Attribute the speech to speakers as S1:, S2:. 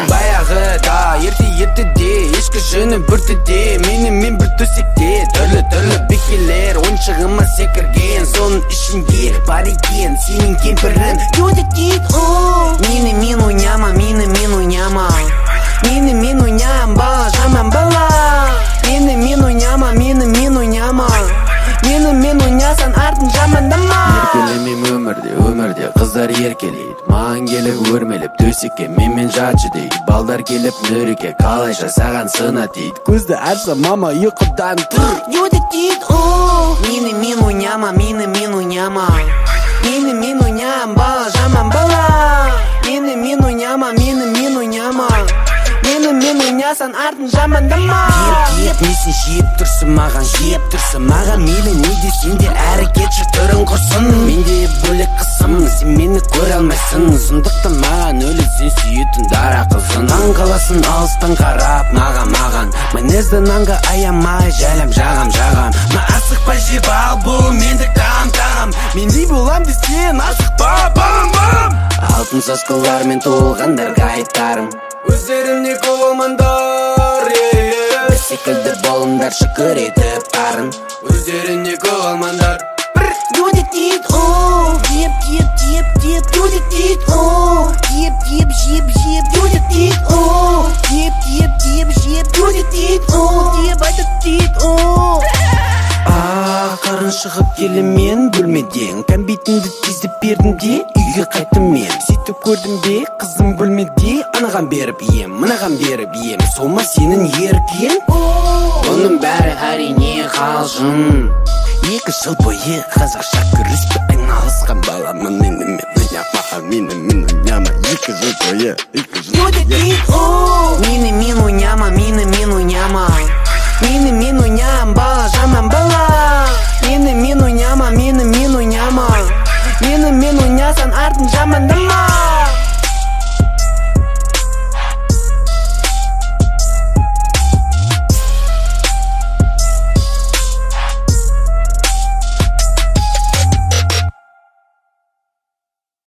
S1: Баяғыда ерте-ертеде ешкі жүні бүртіде мен бір төсекте түрлі бекелер ойыншығыма секірген соның ішінде бар екен сенің кемпірің Юдик дейді мен ойнама мен ойнам бала жаман бала мен ойнама мен ойнасаң артын жамандама Еркелемем өмірде қыздар еркелейді маған келіп өрмелеп төсекке менмен жатшы дейді балдар келіп Нурикке қалайша саған сына дейді көзді ашса мама ұйқыдан тұр Юдик дейді мен ойнама мен ойнам бала жаман бала мен ойнама мен ойнасаң артын жамандама несін жеп тұрсың маған мейлі не десең де әрекетші түрің құрсын менде бөлек қысым сен мені көре алмайсың сондықтан маған өлі сен сүйетін дара қызын таң қаласын алыстан қарап маған мінезді нанға аямай жайлам жағам ма асықпай жеп ал бұл мендік тағам мендей болам десең асықпа бам алтын саскалармен толғандарға айтарым өздеріне көңілмандар бір секілді болыңдар шүкір етіп барын өздеріне көңілмандар Юдик дейді Юдик дейді жеп Юдик дейді Юдик дейді айтып дейді қарын шығып келемен бөлмеден кәмбетіңді тездеп бердім де үйге қайттым мен сөйтіп көрдім бе қызым бөлмеде анаған беріп ем мынаған беріп ем солма сенің еркең оның бәрі әрине қалжың 2 жыл бойы қазақша күреспе айналысқан баламын мен ойнама 2 жыл бойы